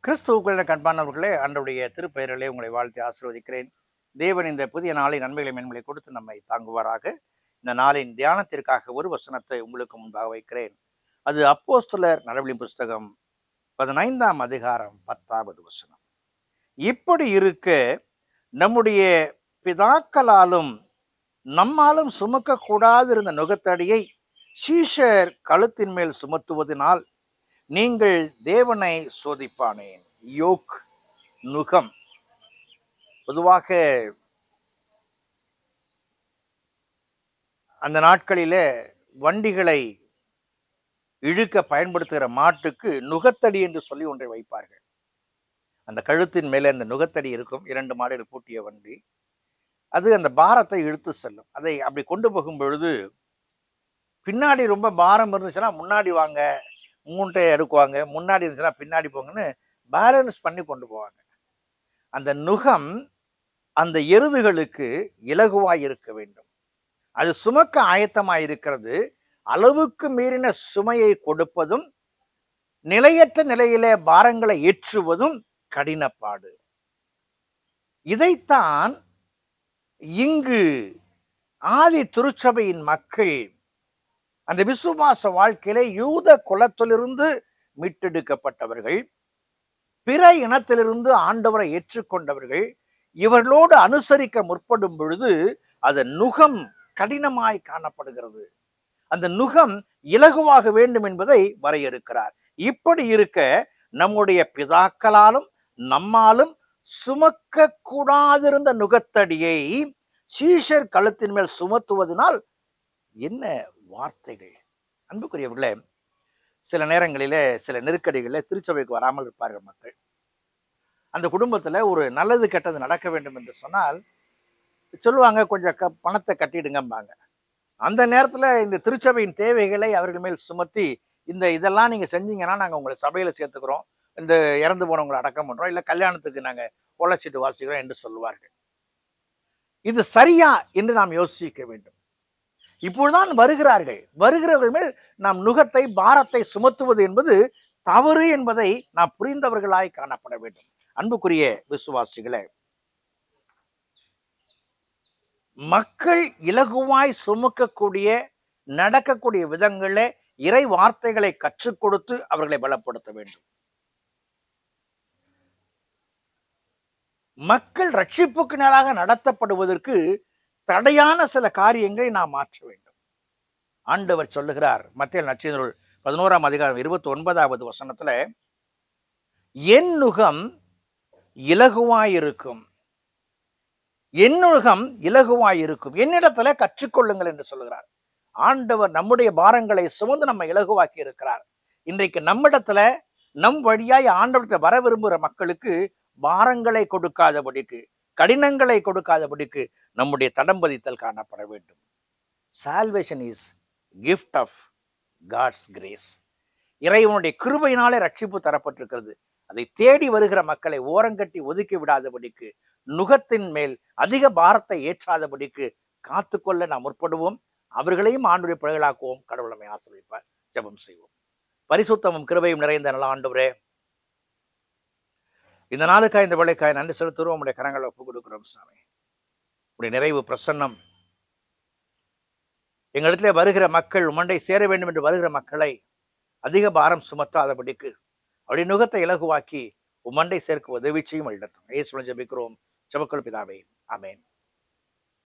கிறிஸ்துவுக்குள்ள கண்பானவர்களே, ஆண்டவருடைய திருப்பெயரிலே உங்களை வாழ்த்தி ஆசீர்வதிக்கிறேன். தேவன் இந்த புதிய நாளை நன்மைகளை மேன்மைகளை கொடுத்து நம்மை தாங்குவாராக. இந்த நாளின் தியானத்திற்காக ஒரு வசனத்தை உங்களுக்கு முன்பாக வைக்கிறேன். அது அப்போஸ்தலர் நடவடிக்கைகளின் புஸ்தகம் 15ஆம் அதிகாரம் 10வது வசனம். இப்படி இருக்க நம்முடைய பிதாக்களாலும் நம்மாலும் சுமக்க கூடாதிருந்த நுகத்தடியை சீஷர் கழுத்தின் மேல் சுமத்துவதனால் நீங்கள் தேவனை சோதிப்பானேன். யோக், நுகம். பொதுவாக அந்த நாட்களிலே வண்டிகளை இழுக்க பயன்படுத்துகிற மாட்டுக்கு நுகத்தடி என்று சொல்லி ஒன்றை வைப்பார்கள். அந்த கழுத்தின் மேலே அந்த நுகத்தடி இருக்கும். 2 மாடுகள் பூட்டிய வண்டி. அது அந்த பாரத்தை இழுத்து செல்லும். அதை அப்படி கொண்டு போகும் பொழுது பின்னாடி ரொம்ப பாரம் இருந்துச்சுன்னா முன்னாடி வாங்க, மூட்டை எடுக்குவாங்க, முன்னாடி இருந்துச்சுன்னா பின்னாடி போங்கன்னு பேலன்ஸ் பண்ணி கொண்டு போவாங்க. அந்த நுகம் அந்த எருதுகளுக்கு இலகுவாய் இருக்க வேண்டும். அது சுமக்க ஆயத்தமாய் இருக்கிறது. அளவுக்கு மீறின சுமையை கொடுப்பதும் நிலையற்ற நிலையிலே பாரங்களை ஏற்றுவதும் கடினப்பாடு. இதைத்தான் இங்கு ஆதி திருச்சபையின் மக்கள் அந்த விசுவாச வாழ்க்கையில யூத குலத்திலிருந்து மீட்டெடுக்கப்பட்டவர்கள், பிற இனத்திலிருந்து ஆண்டவரை ஏற்றுக்கொண்டவர்கள், இவர்களோடு அனுசரிக்க முற்படும் பொழுது அதன் நுகம் கடினமாய் காணப்படுகிறது. அந்த நுகம் இலகுவாக வேண்டும் என்பதை வரையறுக்கிறார். இப்படி இருக்க நம்முடைய பிதாக்களாலும் நம்மாலும் சுமக்க கூடாதிருந்த நுகத்தடியை சீஷர் கழுத்தின் மேல் சுமத்துவதனால் என்ன வார்த்தைகள்! அன்புக்குரியவர்களே, சில நேரங்களிலே சில நெருக்கடிகளிலே திருச்சபைக்கு வராமல் இருப்பார்கள் மக்கள். அந்த குடும்பத்துல ஒரு நல்லது கெட்டது நடக்க வேண்டும் என்று சொன்னால் சொல்லுவாங்க, கொஞ்சம் பணத்தை கட்டிடுங்கம்பாங்க. அந்த நேரத்துல இந்த திருச்சபையின் தேவைகளை அவர்கள் மேல் சுமத்தி, இதெல்லாம் நீங்க செஞ்சீங்கன்னா நாங்க உங்களை சபையில சேர்த்துக்கிறோம், இந்த இறந்து போனவங்களை அடக்கம் பண்றோம், இல்ல கல்யாணத்துக்கு நாங்க பொள்ளச்சீட்டு வாசிக்கிறோம் என்று சொல்லுவார்கள். இது சரியா என்று நாம் யோசிக்க வேண்டும். இப்பொழுதுதான் வருகிறவர்கள் மேல் நாம் நுகத்தை பாரத்தை சுமத்துவது என்பது தவறு என்பதை நாம் புரிந்தவர்களாய் காணப்பட வேண்டும். அன்புக்குரிய விசுவாசிகளே, மக்கள் இலகுவாய் சுமக்கக்கூடிய நடக்கக்கூடிய விதங்களே இறை வார்த்தைகளை கற்றுக் கொடுத்து அவர்களை பலப்படுத்த வேண்டும். மக்கள் ரட்சிப்புக்கு நேராக நடத்தப்படுவதற்கு தடையான சில காரியங்களை நாம் மாற்ற வேண்டும். ஆண்டவர் சொல்லுகிறார், மத்தேயு நற்செய்தி 11ஆம் அதிகாரம் 29வது வசனத்துல, என் நுகம் இலகுவாயிருக்கும், என் நுகம் இலகுவாயிருக்கும், என்னிடத்துல கற்றுக்கொள்ளுங்கள் என்று சொல்லுகிறார். ஆண்டவர் நம்முடைய பாரங்களை சுமந்து நம்ம இலகுவாக்கி இருக்கிறார். இன்றைக்கு நம்மிடத்துல நம் வழியாய் ஆண்டவர்கிட்ட வர விரும்புகிற மக்களுக்கு பாரங்களை கொடுக்காதபடிக்கு, கடினங்களை கொடுக்காதபடிக்கு நம்முடைய தடம்பதித்தல் காணப்பட வேண்டும். Salvation is gift of God's grace. இறைவனுடைய கிருபையினாலே ரட்சிப்பு தரப்பட்டிருக்கிறது. அதை தேடி வருகிற மக்களை ஓரங்கட்டி ஒதுக்கி விடாதபடிக்கு, நுகத்தின் மேல் அதிக பாரத்தை ஏற்றாதபடிக்கு காத்துக்கொள்ள நாம் முற்படுவோம். அவர்களையும் ஆண்டுடைய பிள்ளைகளாக்குவோம். கடவுள் நம்மை ஆசீர்வதிப்பார். ஜெபம் செய்வோம். பரிசுத்தமும் கிருபையும் நிறைந்த நல்ல ஆண்டவரே, இந்த நாளுக்காய் இந்த வேளைக்காய் நன்றி செலுத்துகிறோம். உடைய கரங்களை ஒப்புக் கொடுக்கிறோம் சாமி. உடைய நிறைவு பிரசன்னம் எங்களிடத்திலே வருகிற மக்கள் உமண்டை சேர வேண்டும் என்று வருகிற மக்களை அதிக பாரம் சுமத்தாதபடிக்கு அவருடைய நுகத்தை இலகுவாக்கி உமண்டை சேர்க்க உதவி செய்யும். இயேசுவின் ஜெபிக்கிறோம். ஜெபங்கள் பிதாவே, ஆமென்.